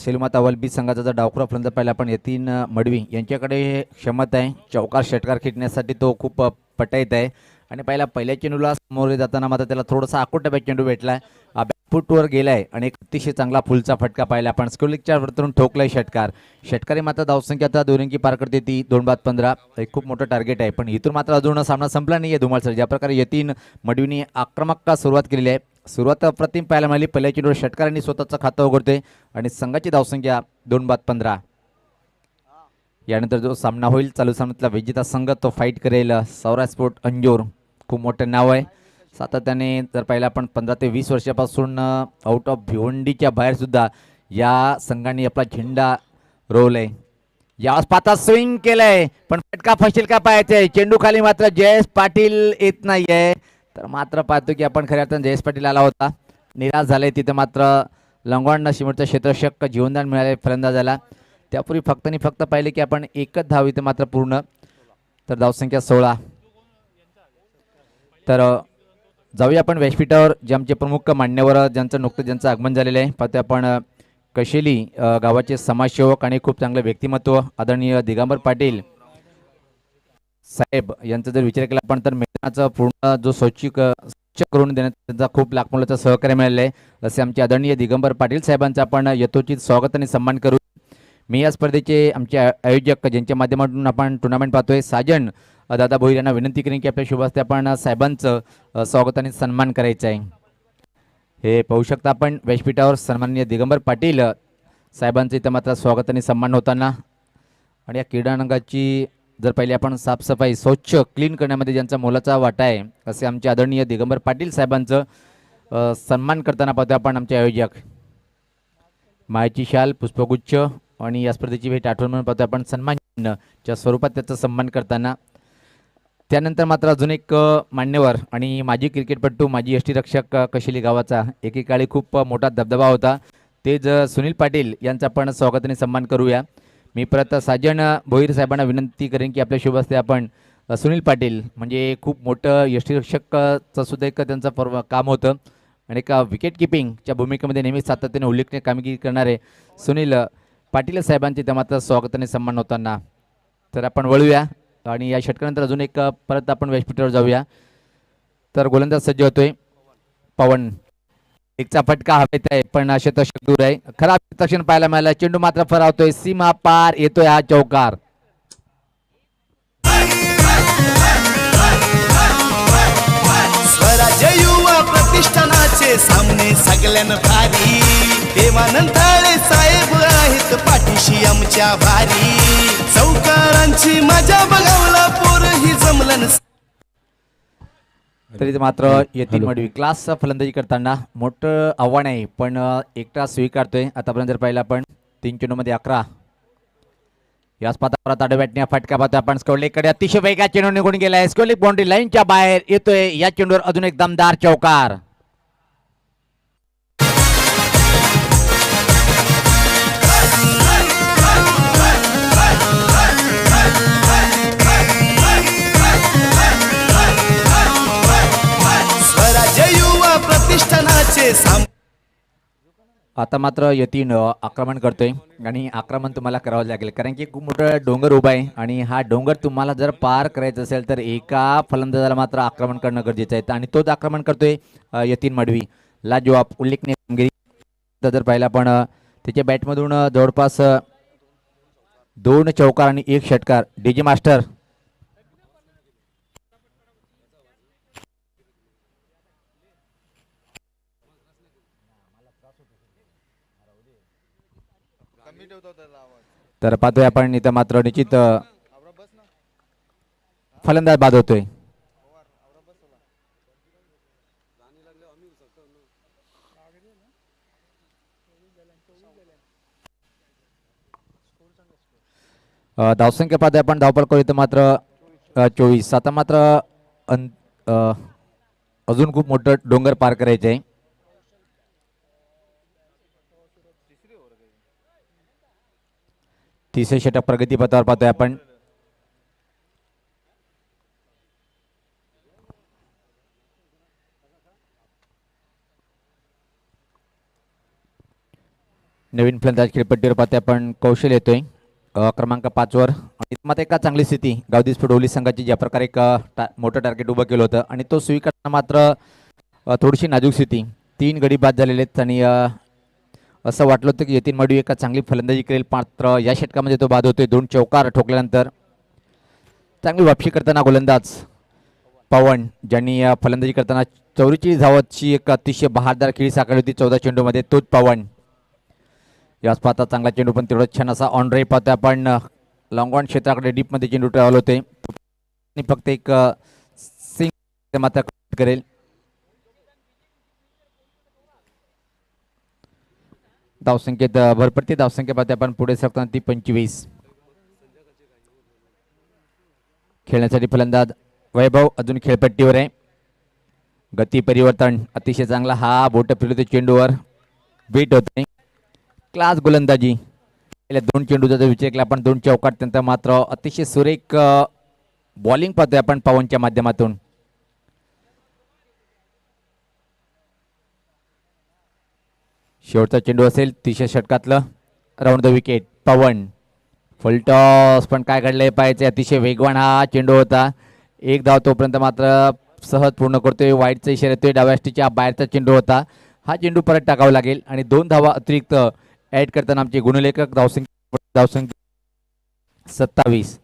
शेलूमाता वलबी संघाचा जर डावखुरा फलंदाज पाहिला आपण यतीन मडवी यांच्याकडे क्षमता आहे, चौकार षटकार खेळण्यासाठी तो खूप पटाईत आहे. आणि पहिल्या चेंडूला समोर जाताना मात्र त्याला थोडासा आकुट बॅक चेंडू भेटलाय, बॅकफुटवर गेलाय आणि एक अतिशय चांगला फुलचा फटका पाहिला आपण. स्कोलिकच्या वरतून ठोकलाय षटकार. षटकारी मात्र धावसंख्या आता 2 अंकी पार करते ती 2 बाद 15. एक खूप मोठं टार्गेट आहे, पण इथून मात्र अजून सामना संपला नाही आहे. धुमाळ सर, ज्या प्रकारे यतीन मडवीने आक्रमक सुरुवात केलेली आहे, सुरुवात अप्रतिम पाहायला मिळाली. पहिल्या चेंडूवर षटकारांनी स्वतःचं खातं उघडतोय आणि संघाची धावसंख्या 2 बाद 15. यानंतर जो सामना होईल चालू सामन्यातला विजेता संघ तो फाईट करेल सौराष्ट्र स्पोर्ट अंजोर. खूप मोठं नाव आहे, सातत्याने जर पाहिलं आपण 15 ते 20 वर्षापासून आउट ऑफ भिवंडीच्या बाहेर सुद्धा या संघाने आपला झेंडा रोवलाय. यावेळेस पाता स्विंग केलंय, पण फटका फशील का पाहायचंय. चेंडू खाली मात्र जयेश पाटील येत नाहीये, तर मात्र पाहतो की आपण खऱ्या अर्थाने जयेश पाटील आला होता, निराश झाले. तिथे मात्र लंगवांना शिमोरचं क्षेत्ररक्षक जीवनदान मिळाले फलंदाजाला. त्यापूर्वी फक्त आणि फक्त पाहिले की आपण एकच धाव इथे मात्र पूर्ण, तर धावसंख्या 16. तर जाऊया आपण व्यासपीठावर जे आमचे प्रमुख मान्यवर ज्यांचं आगमन झालेलं आहे. पाहतो आपण कशेली गावाचे समाजसेवक आणि खूप चांगलं व्यक्तिमत्व आदरणीय दिगंबर पाटील साहेब यांचा जर विचार केला आपण तर मैदानाचा पूर्ण जो स्वच्छ करून देण्यात त्यांचा खूप लाखमोलाचं सहकार्य मिळालं आहे. असे आमचे आदरणीय दिगंबर पाटील साहेबांचं आपण यथोचित स्वागत आणि सन्मान करू. मी या स्पर्धेचे आमचे आयोजक ज्यांच्या माध्यमातून आपण टुर्नामेंट पाहतोय साजन दादा भोईर यांना विनंती करेन की आपल्या शुभ हस्ते आपण साहेबांचं स्वागत आणि सन्मान करायचं आहे. हे पाहू शकता आपण व्यासपीठावर सन्माननीय दिगंबर पाटील साहेबांचं इथं मात्र स्वागत आणि सन्मान होताना. आणि या क्रीडांगणाची जर पहिले आपण साफसफाई स्वच्छ क्लीन करण्यामध्ये ज्यांचा मोलाचा वाटा आहे असे आमचे आदरणीय दिगंबर पाटील साहेबांचं सन्मान करताना पाहतो आपण आमचे आयोजक. मायेची शाल, पुष्पगुच्छ आणि या स्पर्धेची भेट आठवण म्हणून पाहतो आपण सन्मानच्या स्वरूपात त्याचा सन्मान करताना. त्यानंतर मात्र अजून एक मान्यवर आणि माजी क्रिकेटपटू, माजी यष्टीरक्षक कशेली गावाचा एकेकाळी खूप मोठा दबदबा होता, तेच सुनील पाटील यांचा आपण स्वागत आणि सन्मान करूया. मी परत साजन भोईर साहेबांना विनंती करेन की आपल्या शुभ हस्ते आपण सुनील पाटील म्हणजे खूप मोठं यष्टीरक्षकचं सुद्धा एक त्यांचं काम होतं आणि एका विकेट किपिंगच्या भूमिकेमध्ये नेहमीच सातत्याने उल्लेखनीय कामगिरी करणारे सुनील पाटील साहेबांचे त्या मात्र स्वागत आणि सन्मान होताना. तर आपण वळूया आणि या षटकानंतर अजून एक परत आपण व्यासपीठावर जाऊया. तर गोलंदाज सज्ज होतोय पवन. एकचा फटका हवेत आहे पण शतक दूर आहे. खराब क्षेत्ररक्षण पाहायला मिळालं. चेंडू मात्र फरावतोय. सीमा पार येतोय हा चौकार. स्वराज्य युवा प्रतिष्ठानाचे सामने सगळ्यान भारी. देवानंदाळे साहेब आहेत पाठीशी आमच्या भारी. चौकारांची मजा बघावला पोरही जमलन. तरी मात्र यतीन मडवी क्लास फलंदाजी करताना मोठं आव्हान आहे पण एकटा स्वीकारतोय. आतापर्यंत जर पाहिलं आपण 3 चेंडूमध्ये 11. याच पात्रात आडव्याटण्या फटका पाहतोय आपण. स्कोलिकडे अतिशय वेगात चेंडू निघून गेलाय. स्कोलिक बाउंड्री लाईनच्या बाहेर येतोय. या चेंडूवर अजून एक दमदार चौकार. स्वराज्य युवा प्रतिष्ठानाचे सामने. आता मात्र यतीन आक्रमण करतोय आणि आक्रमण तुम्हाला करावं लागेल कारण की खूप मोठं डोंगर उभा आहे आणि हा डोंगर तुम्हाला जर पार करायचं असेल तर एका फलंदाजाला मात्र आक्रमण करणं गरजेचं आहे आणि तोच आक्रमण करतोय यतीन मडवी. लाजवाब उल्लेखनीय कामगिरी जर पाहिला पण त्याच्या बॅटमधून जवळपास 2 चौकार आणि 1 षटकार. डीजे मास्टर तर पाहतोय आपण इथं मात्र निश्चित फलंदाज बाद होतोय. धावसंख्या पाहतोय आपण. धावपळ करू इथं मात्र 24. आता मात्र अजून खूप मोठं डोंगर पार करायचं आहे. तिसरे षटक प्रगतीपथावर पाहतोय आपण. नवीन फलंदाज खेळपट्टीवर पाहतोय आपण. कौशल येतोय क्रमांक 5 वर. मात्र एका चांगली स्थिती गावदी स्फोडवली संघाची ज्या प्रकारे एक मोठं टार्गेट उभं केलं होतं आणि तो स्वीकारताना मात्र थोडीशी नाजूक स्थिती. 3 गडी बाद झालेले आहेत आणि असं वाटलं होतं की यतीन मडवी एका चांगली फलंदाजी करेल मात्र या षटकामध्ये तो बाद होतोय. 2 चौकार ठोकल्यानंतर चांगली वापसी करताना गोलंदाज पवन ज्यांनी फलंदाजी करताना 44 धावाची एक अतिशय बहारदार खेळी साकारली होती 14 चेंडूमध्ये. तोच पवन. याच पाहता चांगला चेंडू पण तेवढं छान असा ऑन ड्राईव्ह पाहतोय आपण. लॉंग ऑन क्षेत्राकडे डीपमध्ये चेंडू ट्रॅव्हल होते आणि फक्त एक सिंग मात्र करेल. धावसंख्येत भरपडती धावसंख्या पाहते आपण. पुढे सरकताना ती 25. खेळण्यासाठी फलंदाज वैभव अजून खेळपट्टीवर आहे. गती परिवर्तन अतिशय चांगला. हा बोट फिरवते चेंडूवर बीट होते. क्लास गोलंदाजी. गेल्या 2 चेंडूचा जर विचार केला आपण 2 चौकार त्यानंतर मात्र अतिशय सुरेख बॉलिंग पाहतोय आपण पवनच्या माध्यमातून. शेवटचा चेंडू असेल 30 षटकातलं. Round the wicket Pawan. Full toss पण काय घडलंय पाहायचे. अतिशय वेगवान हा चेंडू होता. 1 धाव तोपर्यंत मात्र सहज पूर्ण करतोय. वाईटचा इशारा येतोय. डाव्या स्टिच्या बाहेरचा चेंडू होता. हा चेंडू परत टाकावा लागेल आणि 2 धावा अतिरिक्त ऍड करताना आमचे गुणलेखक धावसंख्या 27.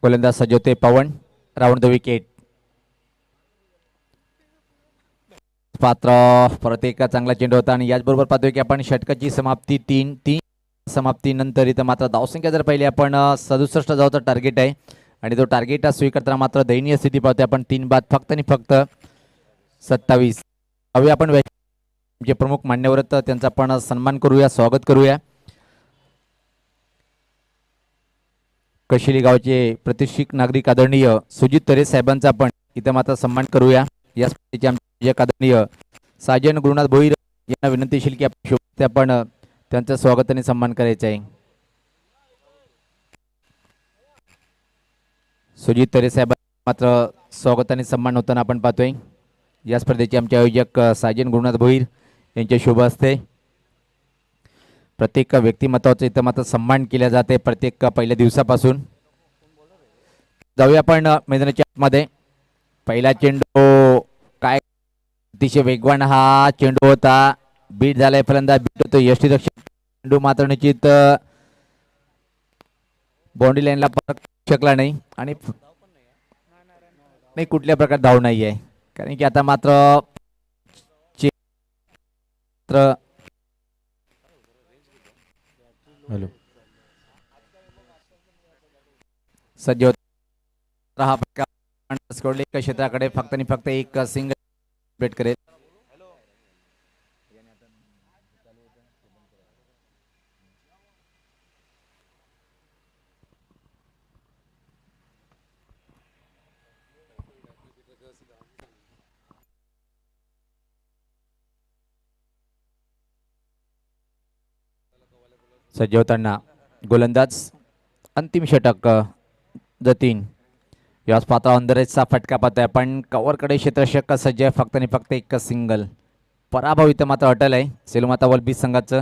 गोलंदाज सजवते पवन. Round the wicket. पात्र परत एक चांगला चेंडू होता आणि याचबरोबर पाहतोय की आपण षटकाची समाप्ती 3 समाप्तीनंतर इथं मात्र धावसंख्या जर पाहिली आपण 67 धावचा टार्गेट आहे आणि तो टार्गेट स्वीकारताना मात्र दयनीय स्थिती पाहतोय आपण. 3 बाद फक्त आणि फक्त 27. हवे आपण जे प्रमुख मान्यवर त्यांचा आपण सन्मान करूया, स्वागत करूया. कशिली गावचे प्रतिष्ठित नागरिक आदरणीय सुजित तरे साहेबांचा आपण इथं मात्र सन्मान करूया. या स्पर्धेचे आमचे आदरणीय साजन गुरुनाथ भोईर यांना विनंतीशील की आपण त्यांचं स्वागत आणि सन्मान करायचं आहे. सुजित तरे साहेब मात्र स्वागत आणि सन्मान होताना आपण पाहतोय. या स्पर्धेचे आमचे आयोजक साजन गुरुनाथ भोईर यांच्या शुभ हस्ते प्रत्येक व्यक्तिमत्वाचा इथं मात्र सन्मान केला जाते प्रत्येक पहिल्या दिवसापासून. जाऊया आपण मैदानाच्या आतमध्ये. पहिला चेंडू काय अतिशय वेगवान हा चेंडू होता. बीट झालाय फलंदाज, बीट होतो यष्टीरक्षक. चेंडू मात्र निश्चित बाउंड्री लाईनला शकला नाही आणि नाही कुठल्या प्रकार धाव नाही आहे, कारण की आता मात्र हॅलो सज्ज होता हा एका क्षेत्राकडे फक्त आणि फक्त एक सिंगल बेट करेल. सज्ज होताना गोलंदाज अंतिम षटक जतीन. याच पात्र अंदरेचा फटका पाहतोय आपण. कव्हरकडे क्षेत्ररक्षक सज्ज आहे, फक्त आणि फक्त एक सिंगल. पराभव इथं मात्र अटल आहे सेलूमाता वलबी संघाचं.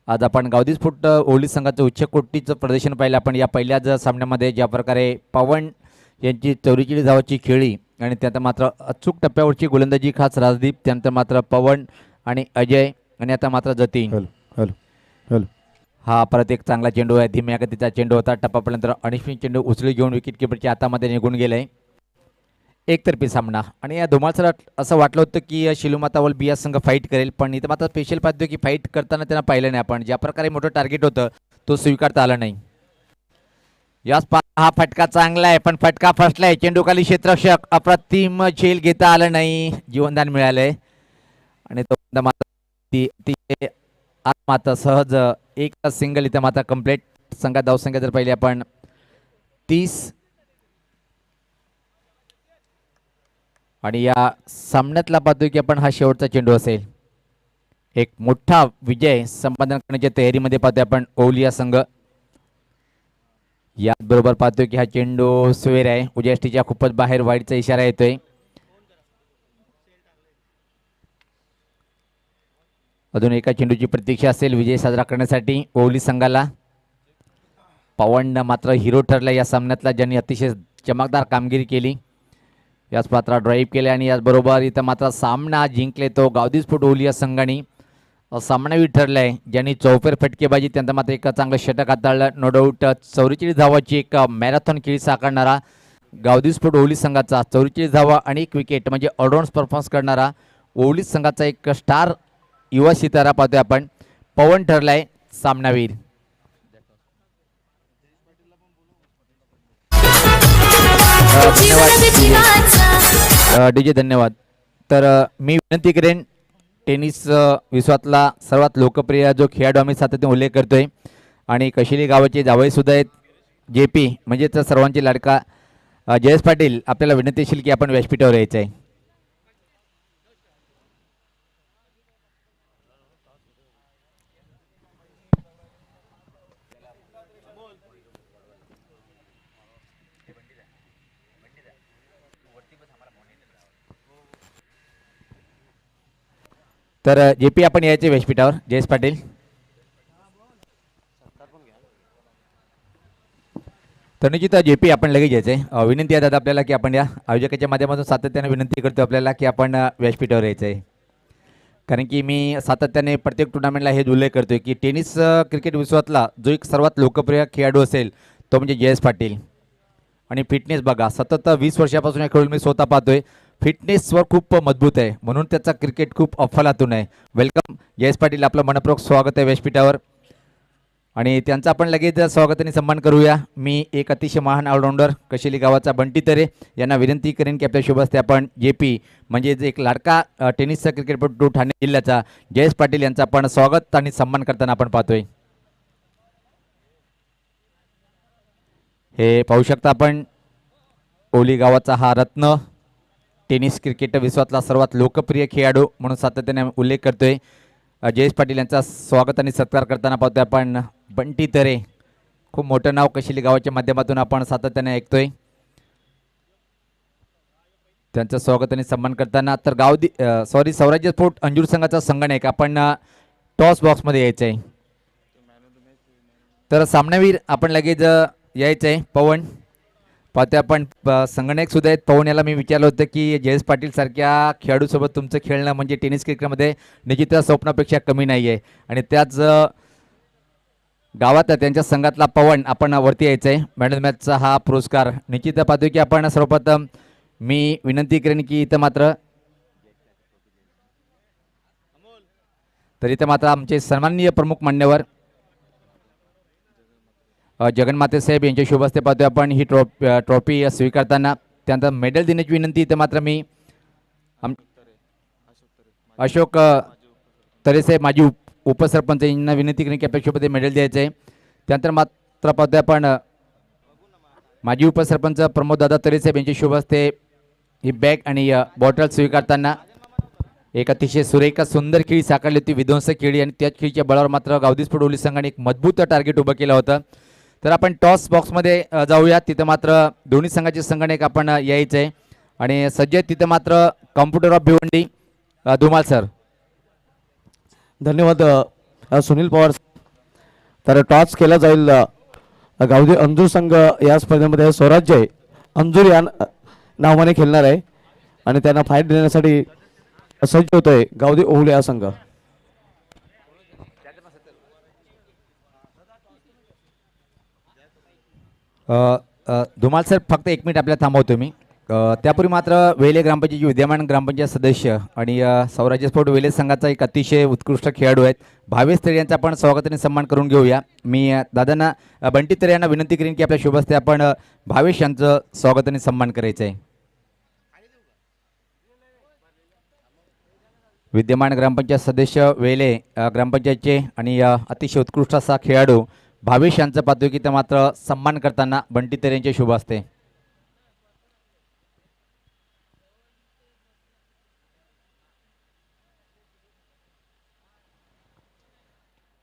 आज आपण गावदी स्फोट ओली संघाचं उच्च कोटीचं प्रदर्शन पाहिलं आपण या पहिल्याच सामन्यामध्ये. ज्या प्रकारे पवन यांची 44 धावाची खेळी आणि त्यात मात्र अचूक टप्प्यावरची गोलंदाजी खास राजदीप, त्यानंतर मात्र पवन आणि अजय आणि आता मात्र जतीन. हा परत एक चांगला चेंडू आहे, धीम्या गतीचा चेंडू होता. टप्पापर्यंत अनिश्चित चेंडू उचली घेऊन विकेट किपरच्या हातामध्ये निघून गेलाय. एकतर्फी सामना आणि या धुमाळसर असं वाटलं होतं की शिलूमाता वलबी या संघ फाईट करेल, पण इथं मात्र स्पेशल पाहतो की फाईट करताना त्यांना पाहिलं नाही आपण. ज्या प्रकारे मोठं टार्गेट होतं तो स्वीकारता आला नाही. याच हा फटका चांगला आहे, पण फटका फसलाय. चेंडू खाली क्षेत्ररक्षक अप्रतिम झेल घेता आलं नाही, जीवनदान मिळालंय आणि तो मात्र सहज एक सिंगल इथं मात्र कंप्लीट. संघात धावसंख्या जर पाहिली आपण 30 आणि या सामन्यातला पाहतोय की आपण हा शेवटचा चेंडू असेल. एक मोठा विजय संपादन करण्याच्या तयारीमध्ये पाहतोय आपण ओलिया संघ. याचबरोबर पाहतोय की हा चेंडू स्वेर आहे, उजयष्टीच्या खूपच बाहेर वाईडचा इशारा येतोय. अजून एका चेंडूची प्रतीक्षा असेल विजय साजरा करण्यासाठी ओवली संघाला. पवन मात्र हिरो ठरला या सामन्यातला, ज्यांनी अतिशय चमकदार कामगिरी केली. याच पात्र ड्राईव्ह केले आणि याचबरोबर इथं मात्र सामना जिंकले तो गावदी स्फोट ओवली या संघाने. सामनावीर ठरलाय ज्यांनी चौफेर फटकेबाजी, त्यांना मात्र एक चांगलं षटक हाताळलं. नो डाऊट 44 धावाची एक मॅरेथॉन खेळी साकारणारा गावदी स्फोट ओवली संघाचा 44 धावा आणि एक विकेट म्हणजे ऑलराऊंड परफॉर्मन्स करणारा ओवली संघाचा एक स्टार युवा सितारा पाहतोय आपण. पवन ठरलाय सामनावीर. डीजे धन्यवाद. तर मी विनंती करेन, टेनिस विश्वातला सर्वात लोकप्रिय जो खेळाडू आम्ही सातत्याने उल्लेख करतोय आणि कशिली गावाचे जावई सुद्धा आहेत JP म्हणजेच सर्वांचे लाडका जयेश पाटील, आपल्याला विनंती असेल की आपण व्यासपीठावर यायचं आहे. तर JP आपण यायचे व्यासपीठावर. जयेश पाटील तर निश्चित JP आपण लगेच यायचे. विनंती आहे दादा आपल्याला की आपण या आयोजकाच्या माध्यमातून सातत्याने विनंती करतो आपल्याला की आपण व्यासपीठावर यायचं आहे, कारण की मी सातत्याने प्रत्येक टुर्नामेंटला हे उल्लेख करतोय की टेनिस क्रिकेट विश्वातला जो एक सर्वात लोकप्रिय खेळाडू असेल तो म्हणजे जयेश पाटील. आणि फिटनेस बघा, सतत 20 वर्षापासून या खेळून मी स्वतः पाहतोय. फिटनेसवर खूप मजबूत आहे, म्हणून त्याचा क्रिकेट खूप अफलातून आहे. वेलकम जयेश पाटील, आपलं मनपूर्वक स्वागत आहे व्यासपीठावर आणि त्यांचा आपण लगेच स्वागताने सन्मान करूया. मी एक अतिशय महान ऑलराऊंडर कशेली गावाचा बंटी तरे यांना विनंती करेन की आपल्या शुभ हस्ते आपण JP म्हणजे एक लाडका टेनिसचा क्रिकेटपटू ठाणे जिल्ह्याचा जयेश पाटील यांचा आपण स्वागत आणि सन्मान करताना आपण पाहतोय. हे पाहू शकता आपण ओली गावाचा हा रत्न, टेनिस क्रिकेट विश्वातला सर्वात लोकप्रिय खेळाडू म्हणून सातत्याने उल्लेख करतोय. जयेश पाटील यांचा स्वागत आणि सत्कार करताना पाहतोय आपण बंटी तरे. खूप मोठं नाव कशिली गावाच्या माध्यमातून आपण सातत्याने ऐकतोय. त्यांचं स्वागत आणि सन्मान करताना तर स्वराज्य स्पोर्ट अंजूर संघाचा संगणक आपण टॉस बॉक्समध्ये यायचं आहे. तर सामनावीर आपण लगेच यायचं आहे पवन. पाहतोय आपण संगणक सुद्धा आहेत. पवन याला मी विचारलं होतं की जयेश पाटील सारख्या खेळाडूसोबत तुमचं खेळणं म्हणजे टेनिस क्रिकेटमध्ये निश्चितच स्वप्नापेक्षा कमी नाही आहे. आणि त्याच गावात त्यांच्या संघातला पवन आपण वरती यायचं आहे. मॅन ऑफ द मॅचचा हा पुरस्कार निश्चित पाहतोय की आपण सर्वप्रथम मी विनंती करेन की इथं मात्र आमचे सन्माननीय प्रमुख मान्यवर जगन्माते साहेब यांच्या शुभ हस्ते पाहतोय आपण ही ट्रॉफी स्वीकारताना. त्यानंतर मेडल देण्याची विनंती इथे मात्र मी अशोक तरेसाहेब माजी उपसरपंच यांना विनंती करेन की अपेक्षेमध्ये मेडल द्यायचं आहे. त्यानंतर मात्र पाहतोय आपण माजी उपसरपंच प्रमोददादा तरेसाहेब यांच्या शुभ हस्ते ही बॅग आणि बॉटल स्वीकारताना एक अतिशय सुरेख सुंदर खेळी साकारली होती, विध्वंसक खेळी. आणि त्याच खेळीच्या बळावर मात्र गावदी स्पोर्ट ओली संघाने एक मजबूत टार्गेट उभं केलं होतं. तर आपण टॉस बॉक्समध्ये जाऊया. तिथं मात्र दोन्ही संघाचे संघटक आपण यायचं आहे आणि सज्ज तिथं मात्र computer of Bhiwandi Dhumal sir. धन्यवाद सुनील पवार. तर टॉस केला जाईल. गावदी अंजूर संघ या स्पर्धेमध्ये स्वराज्य अंजूर या नावाने खेळणार आहे आणि त्यांना फाईट देण्यासाठी सज्ज होतोय गावदी ओहुले हा संघ. धुमाल सर फक्त एक मिनिट आपल्याला थांबवतो मी. त्यापूर्वी मात्र वेले ग्रामपंचायतीचे विद्यमान ग्रामपंचायत सदस्य आणि स्वराज्य स्पोर्ट वेले संघाचा एक अतिशय उत्कृष्ट खेळाडू आहेत भावेश तरे यांचा आपण स्वागताने सन्मान करून घेऊया. मी दादांना बंटी तरे यांना विनंती करीन की आपल्या शुभ हस्ते आपण भावेश यांचं स्वागताने सन्मान करायचं आहे. विद्यमान ग्रामपंचायत सदस्य वेले ग्रामपंचायतचे आणि अतिशय उत्कृष्ट असा खेळाडू भावेश यांचं पाहतोय की ते मात्र सन्मान करताना बंटी तरे यांचे शुभ असते.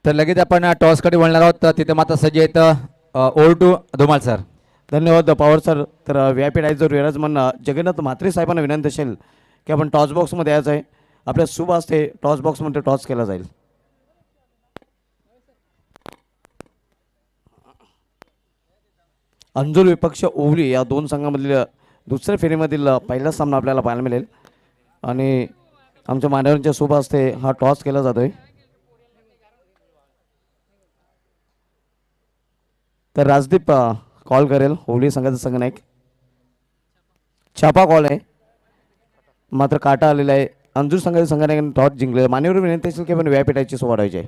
तर लगेच आपण टॉसकडे वळणार आहोत. तिथे मात्र सज्ज आहेत ओव्हर टू धुमाल सर. धन्यवाद पवार सर. तर व्यापीठ आहे जर विराजमान जगन्नाथ म्हात्रे साहेबांना विनंती असेल की आपण टॉस बॉक्समध्ये यायचं आहे. आपल्या शुभ हस्ते टॉस बॉक्समध्ये टॉस केला जाईल. अंजुल विपक्ष ओवली या दोन संघामधील दुसऱ्या फेरीमधील पहिला सामना आपल्याला पाहायला मिळेल आणि आमच्या मान्यवरांच्या शुभ हस्ते हा टॉस केला जातोय. तर राजदीप कॉल करेल. ओवली संघाचा संघनायक छापा कॉल आहे मात्र काटा आलेला आहे. अंजूर संघाच्या संघाने टॉस जिंकले. मान्यवर विनंती असेल की आपण व्यापीठाची सोडवायची आहे.